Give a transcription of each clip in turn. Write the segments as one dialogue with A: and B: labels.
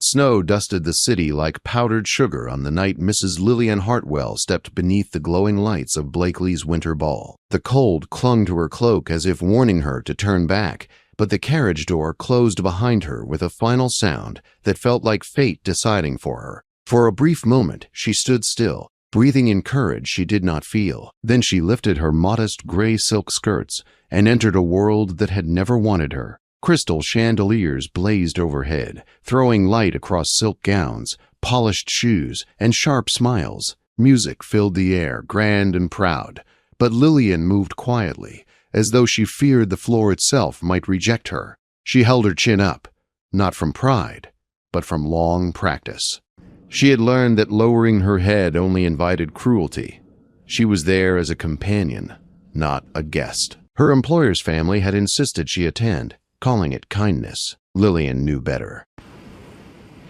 A: Snow dusted the city like powdered sugar on the night Mrs. Lillian Hartwell stepped beneath the glowing lights of Blakely's winter ball. The cold clung to her cloak as if warning her to turn back, but the carriage door closed behind her with a final sound that felt like fate deciding for her. For a brief moment, she stood still, breathing in courage she did not feel. Then she lifted her modest gray silk skirts and entered a world that had never wanted her. Crystal chandeliers blazed overhead, throwing light across silk gowns, polished shoes, and sharp smiles. Music filled the air, grand and proud, but Lillian moved quietly, as though she feared the floor itself might reject her. She held her chin up, not from pride, but from long practice. She had learned that lowering her head only invited cruelty. She was there as a companion, not a guest. Her employer's family had insisted she attend, calling it kindness. Lillian knew better.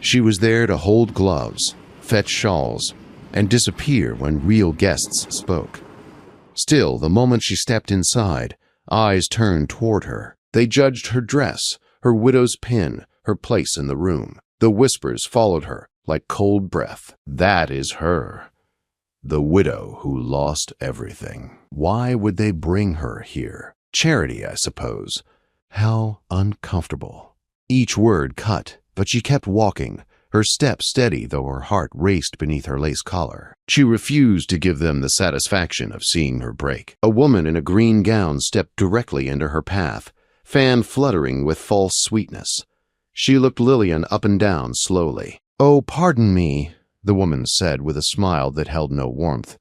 A: She was there to hold gloves, fetch shawls, and disappear when real guests spoke. Still, the moment she stepped inside, eyes turned toward her. They judged her dress, her widow's pin, her place in the room. The whispers followed her like cold breath. That is her. The widow who lost everything. Why would they bring her here? Charity, I suppose. How uncomfortable. Each word cut, but she kept walking, her step steady though her heart raced beneath her lace collar. She refused to give them the satisfaction of seeing her break. A woman in a green gown stepped directly into her path, fan fluttering with false sweetness. She looked Lillian up and down slowly. "Oh, pardon me," the woman said with a smile that held no warmth.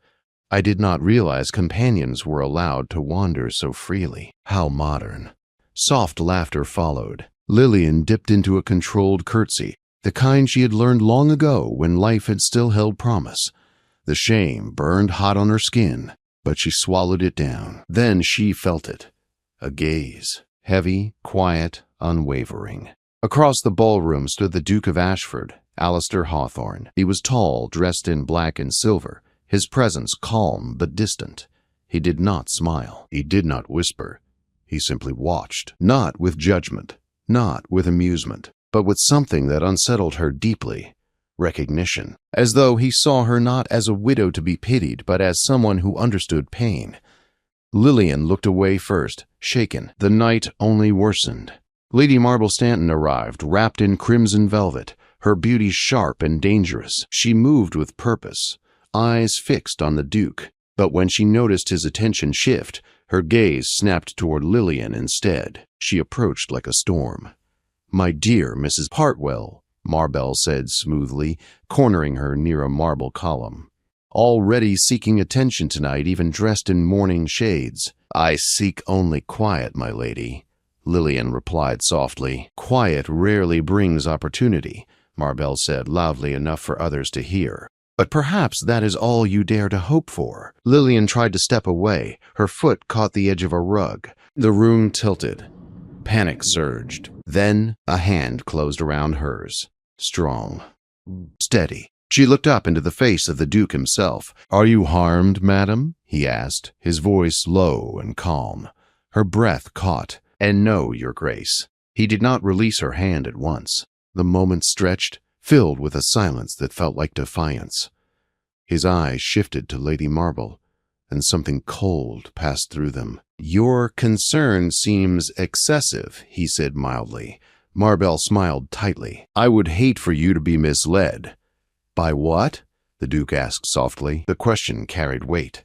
A: "I did not realize companions were allowed to wander so freely." How modern. Soft laughter followed. Lillian dipped into a controlled curtsy, the kind she had learned long ago when life had still held promise. The shame burned hot on her skin, but she swallowed it down. Then she felt it. A gaze. Heavy, quiet, unwavering. Across the ballroom stood the Duke of Ashford, Alistair Hawthorne. He was tall, dressed in black and silver, his presence calm but distant. He did not smile. He did not whisper. He simply watched, not with judgment, not with amusement, but with something that unsettled her deeply. Recognition. As though he saw her not as a widow to be pitied, but as someone who understood pain. Lillian looked away first, shaken. The night only worsened. Lady Marble Stanton arrived, wrapped in crimson velvet, her beauty sharp and dangerous. She moved with purpose, eyes fixed on the Duke. But when she noticed his attention shift, her gaze snapped toward Lillian instead. She approached like a storm. "My dear Mrs. Hartwell," Marble said smoothly, cornering her near a marble column. "Already seeking attention tonight, even dressed in mourning shades." "I seek only quiet, my lady," Lillian replied softly. "Quiet rarely brings opportunity," Marble said loudly enough for others to hear. "But perhaps that is all you dare to hope for." Lillian tried to step away. Her foot caught the edge of a rug. The room tilted. Panic surged. Then a hand closed around hers. Strong. Steady. She looked up into the face of the Duke himself. "Are you harmed, madam?" he asked, his voice low and calm. Her breath caught. "And no, your grace." He did not release her hand at once. The moment stretched, filled with a silence that felt like defiance. His eyes shifted to Lady Marble, and something cold passed through them. "Your concern seems excessive," he said mildly. Marble smiled tightly. "I would hate for you to be misled." "By what?" the Duke asked softly. The question carried weight.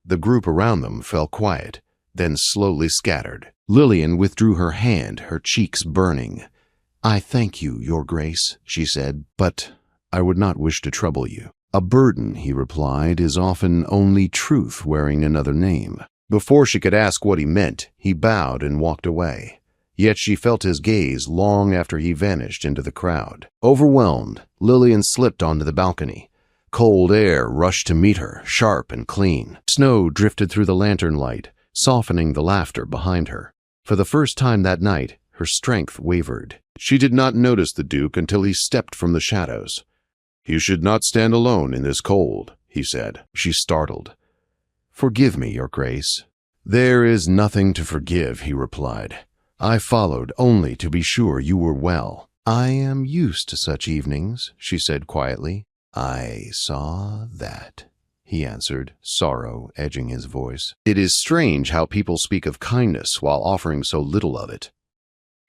A: The group around them fell quiet, then slowly scattered. Lillian withdrew her hand, her cheeks burning. "I thank you, your grace," she said, "but I would not wish to trouble you." "A burden," he replied, "is often only truth wearing another name." Before she could ask what he meant, he bowed and walked away. Yet she felt his gaze long after he vanished into the crowd. Overwhelmed, Lillian slipped onto the balcony. Cold air rushed to meet her, sharp and clean. Snow drifted through the lantern light, softening the laughter behind her. For the first time that night, her strength wavered. She did not notice the Duke until he stepped from the shadows. "You should not stand alone in this cold," he said. She startled. "Forgive me, your grace." "There is nothing to forgive," he replied. "I followed only to be sure you were well." "I am used to such evenings," she said quietly. "I saw that," he answered, sorrow edging his voice. It is strange how people speak of kindness while offering so little of it.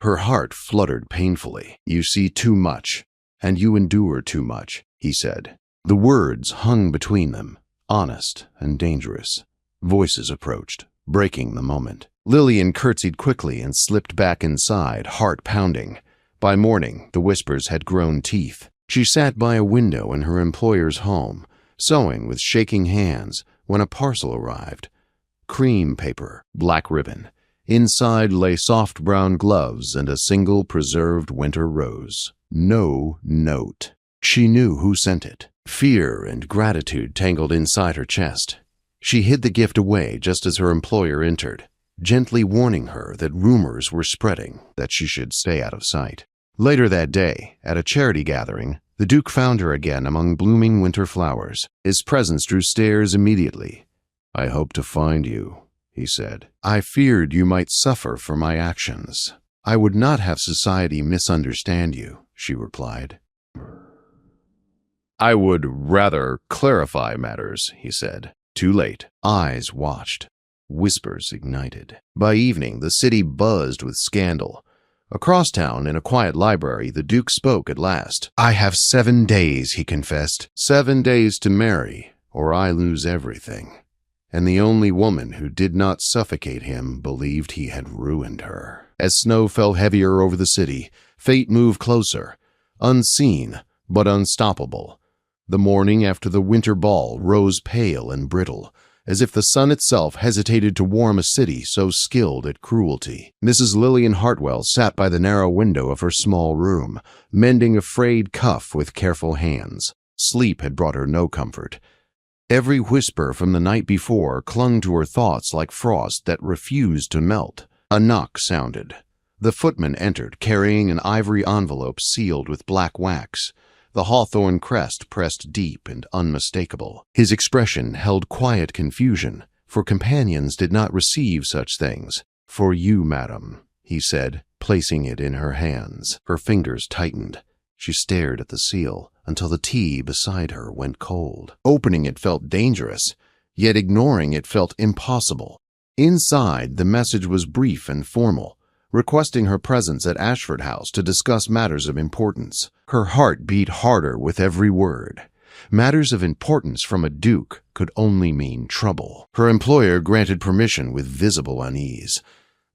A: Her heart fluttered painfully. "You see too much, and you endure too much," he said. The words hung between them, honest and dangerous. Voices approached, breaking the moment. Lillian curtsied quickly and slipped back inside, heart pounding. By morning, the whispers had grown teeth. She sat by a window in her employer's home, sewing with shaking hands, when a parcel arrived. Cream paper, black ribbon. Inside lay soft brown gloves and a single preserved winter rose. No note. She knew who sent it. Fear and gratitude tangled inside her chest. She hid the gift away just as her employer entered, gently warning her that rumors were spreading, that she should stay out of sight. Later that day, at a charity gathering, the Duke found her again among blooming winter flowers. His presence drew stares immediately. "I hope to find you," he said. "I feared you might suffer for my actions. I would not have society misunderstand you," she replied. "I would rather clarify matters," he said. Too late. Eyes watched. Whispers ignited. By evening, the city buzzed with scandal. Across town, in a quiet library, the Duke spoke at last. "I have 7 days," he confessed. 7 days to marry, or I lose everything. And the only woman who did not suffocate him believed he had ruined her. As snow fell heavier over the city, fate moved closer, unseen but unstoppable. The morning after the winter ball rose pale and brittle, as if the sun itself hesitated to warm a city so skilled at cruelty. Mrs. Lillian Hartwell sat by the narrow window of her small room, mending a frayed cuff with careful hands. Sleep had brought her no comfort. Every whisper from the night before clung to her thoughts like frost that refused to melt. A knock sounded. The footman entered, carrying an ivory envelope sealed with black wax. The hawthorn crest pressed deep and unmistakable. His expression held quiet confusion, for companions did not receive such things. "For you, madam," he said, placing it in her hands. Her fingers tightened. She stared at the seal until the tea beside her went cold. Opening it felt dangerous, yet ignoring it felt impossible. Inside, the message was brief and formal, requesting her presence at Ashford House to discuss matters of importance. Her heart beat harder with every word. Matters of importance from a duke could only mean trouble. Her employer granted permission with visible unease.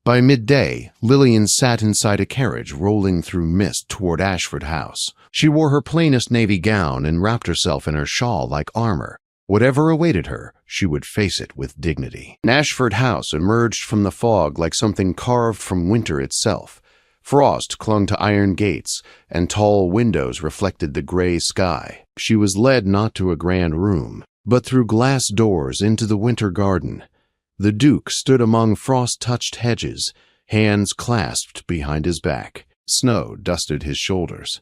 A: By midday, Lillian sat inside a carriage rolling through mist toward Ashford House. She wore her plainest navy gown and wrapped herself in her shawl like armor. Whatever awaited her, she would face it with dignity. Ashford House emerged from the fog like something carved from winter itself. Frost clung to iron gates, and tall windows reflected the gray sky. She was led not to a grand room, but through glass doors into the winter garden. The Duke stood among frost-touched hedges, hands clasped behind his back. Snow dusted his shoulders.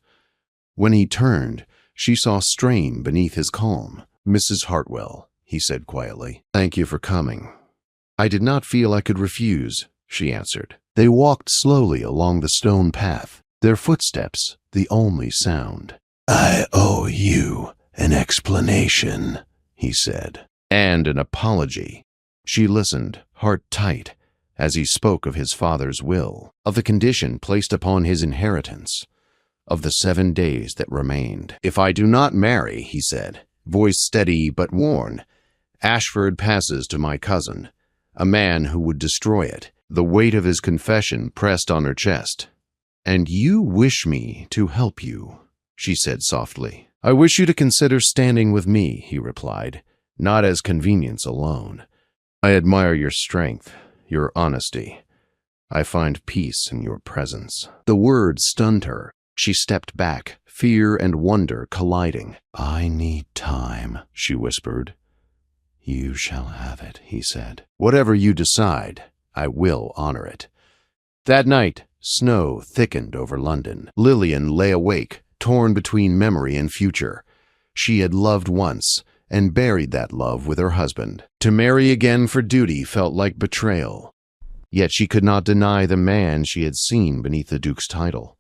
A: When he turned, she saw strain beneath his calm. "Mrs. Hartwell," he said quietly, "thank you for coming." "I did not feel I could refuse," she answered. They walked slowly along the stone path, their footsteps the only sound. "I owe you an explanation," he said. "And an apology." She listened, heart tight, as he spoke of his father's will, of the condition placed upon his inheritance, of the 7 days that remained. "If I do not marry," he said, voice steady but worn, "Ashford passes to my cousin, a man who would destroy it." The weight of his confession pressed on her chest. "And you wish me to help you," she said softly. "I wish you to consider standing with me," he replied, "not as convenience alone. I admire your strength, your honesty. I find peace in your presence." The words stunned her. She stepped back, fear and wonder colliding. "I need time," she whispered. "You shall have it," he said. "Whatever you decide, I will honor it." That night, snow thickened over London. Lillian lay awake, torn between memory and future. She had loved once, and buried that love with her husband. To marry again for duty felt like betrayal. Yet she could not deny the man she had seen beneath the Duke's title.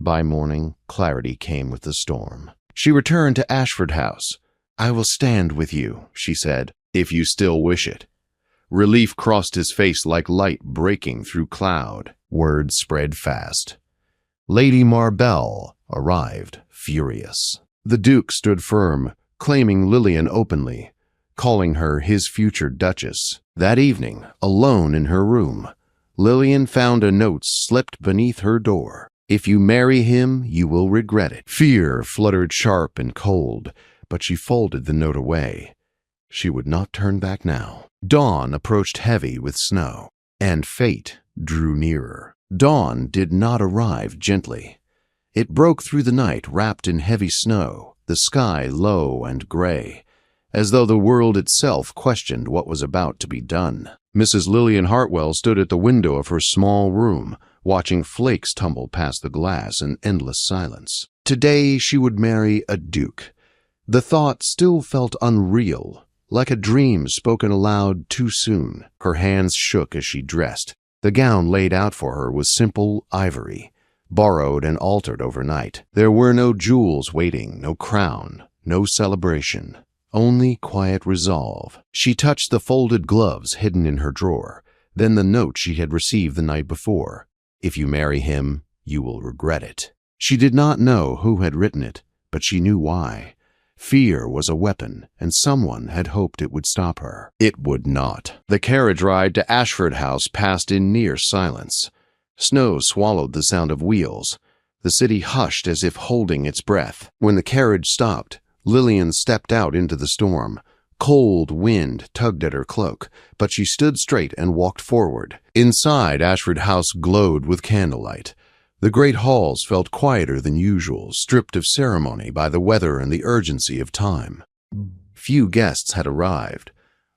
A: By morning, clarity came with the storm. She returned to Ashford House. "I will stand with you," she said, "if you still wish it." Relief crossed his face like light breaking through cloud. Word spread fast. Lady Marbell arrived, furious. The Duke stood firm, claiming Lillian openly, calling her his future Duchess. That evening, alone in her room, Lillian found a note slipped beneath her door. "If you marry him, you will regret it." Fear fluttered sharp and cold, but she folded the note away. She would not turn back now. Dawn approached heavy with snow, and fate drew nearer. Dawn did not arrive gently. It broke through the night wrapped in heavy snow, the sky low and gray, as though the world itself questioned what was about to be done. Mrs. Lillian Hartwell stood at the window of her small room, watching flakes tumble past the glass in endless silence. Today she would marry a duke. The thought still felt unreal, like a dream spoken aloud too soon. Her hands shook as she dressed. The gown laid out for her was simple ivory, borrowed and altered overnight. There were no jewels waiting, no crown, no celebration, only quiet resolve. She touched the folded gloves hidden in her drawer, then the note she had received the night before. "If you marry him, you will regret it." She did not know who had written it, but she knew why. Fear was a weapon, and someone had hoped it would stop her. It would not. The carriage ride to Ashford House passed in near silence. Snow swallowed the sound of wheels. The city hushed as if holding its breath. When the carriage stopped, Lillian stepped out into the storm. Cold wind tugged at her cloak, but she stood straight and walked forward. Inside, Ashford House glowed with candlelight. The great halls felt quieter than usual, stripped of ceremony by the weather and the urgency of time. Few guests had arrived.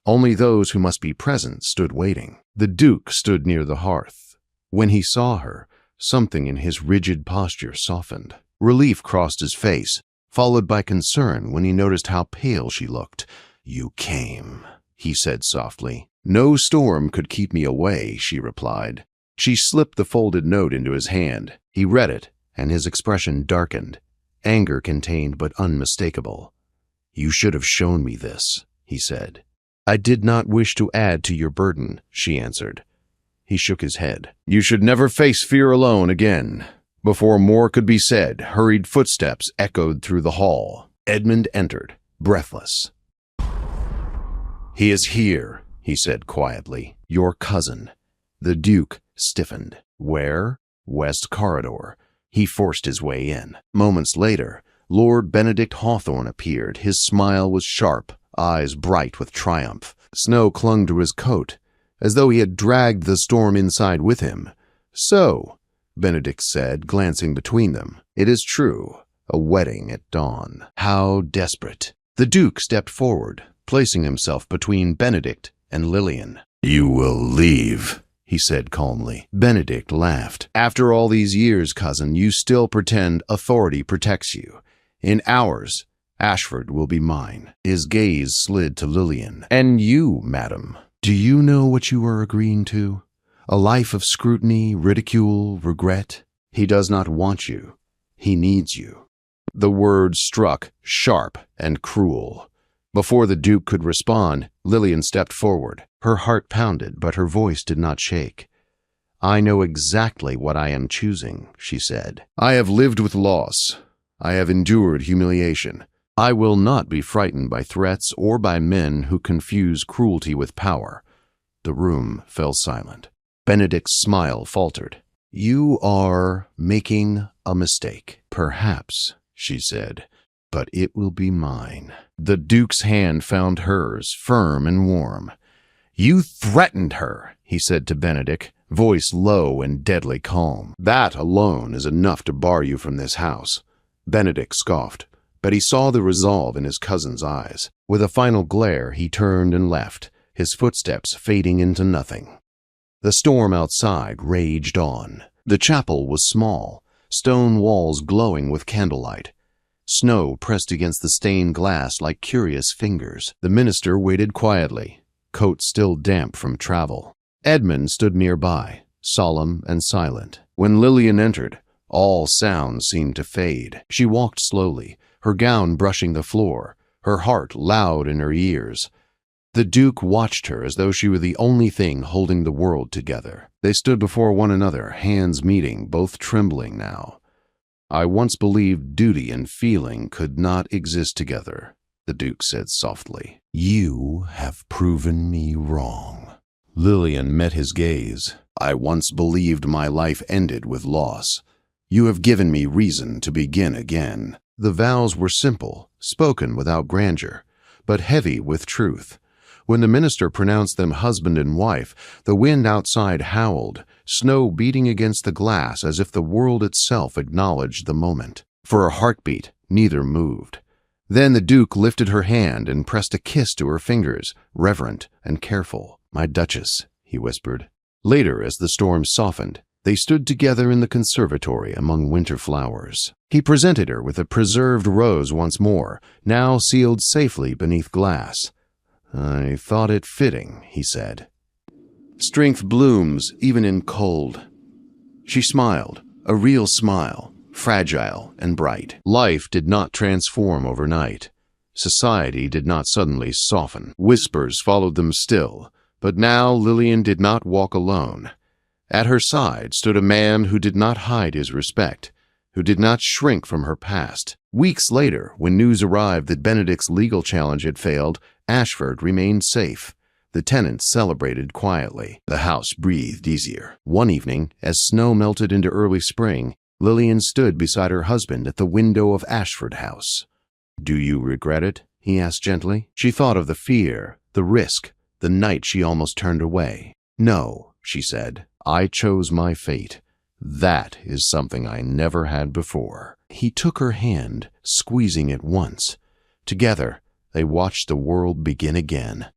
A: Only those who must be present stood waiting. The Duke stood near the hearth. When he saw her, something in his rigid posture softened. Relief crossed his face, followed by concern when he noticed how pale she looked. "You came," he said softly. "No storm could keep me away," she replied. She slipped the folded note into his hand. He read it, and his expression darkened, anger contained but unmistakable. "You should have shown me this," he said. "I did not wish to add to your burden," she answered. He shook his head. "You should never face fear alone again." Before more could be said, hurried footsteps echoed through the hall. Edmund entered, breathless. "He is here," he said quietly. "Your cousin." The Duke stiffened. "Where?" "West Corridor." He forced his way in. Moments later, Lord Benedict Hawthorne appeared. His smile was sharp, eyes bright with triumph. Snow clung to his coat, as though he had dragged the storm inside with him. "So," Benedict said, glancing between them, "it is true. A wedding at dawn. How desperate." The Duke stepped forward, placing himself between Benedict and Lillian. "You will leave," he said calmly. Benedict laughed. "After all these years, cousin, you still pretend authority protects you. In hours, Ashford will be mine." His gaze slid to Lillian. "And you, madam, do you know what you are agreeing to? A life of scrutiny, ridicule, regret? He does not want you. He needs you." The words struck, sharp and cruel. Before the Duke could respond, Lillian stepped forward. Her heart pounded, but her voice did not shake. "I know exactly what I am choosing," she said. "I have lived with loss. I have endured humiliation. I will not be frightened by threats or by men who confuse cruelty with power." The room fell silent. Benedict's smile faltered. "You are making a mistake." "Perhaps," she said, "but it will be mine." The Duke's hand found hers, firm and warm. "You threatened her," he said to Benedict, voice low and deadly calm. "That alone is enough to bar you from this house." Benedict scoffed, but he saw the resolve in his cousin's eyes. With a final glare, he turned and left, his footsteps fading into nothing. The storm outside raged on. The chapel was small, stone walls glowing with candlelight. Snow pressed against the stained glass like curious fingers. The minister waited quietly, coat still damp from travel. Edmund stood nearby, solemn and silent. When Lillian entered, All sounds seemed to fade. She walked slowly, her gown brushing the floor, her heart loud in her ears. The Duke watched her as though she were the only thing holding the world together. They stood before one another, hands meeting, both trembling now. "I once believed duty and feeling could not exist together," the Duke said softly. "You have proven me wrong." Lillian met his gaze. "I once believed my life ended with loss. You have given me reason to begin again." The vows were simple, spoken without grandeur, but heavy with truth. When the minister pronounced them husband and wife, the wind outside howled, snow beating against the glass as if the world itself acknowledged the moment. For a heartbeat, neither moved. Then the Duke lifted her hand and pressed a kiss to her fingers, reverent and careful. "My Duchess," he whispered. Later, as the storm softened, they stood together in the conservatory among winter flowers. He presented her with a preserved rose once more, now sealed safely beneath glass. "I thought it fitting," he said. "Strength blooms even in cold." She smiled, a real smile, fragile and bright. Life did not transform overnight. Society did not suddenly soften. Whispers followed them still, but now Lillian did not walk alone. At her side stood a man who did not hide his respect, who did not shrink from her past. Weeks later, when news arrived that Benedict's legal challenge had failed, Ashford remained safe. The tenants celebrated quietly. The house breathed easier. One evening, as snow melted into early spring, Lillian stood beside her husband at the window of Ashford House. "Do you regret it?" he asked gently. She thought of the fear, the risk, the night she almost turned away. "No," she said. "I chose my fate. That is something I never had before." He took her hand, squeezing it once. Together, they watched the world begin again.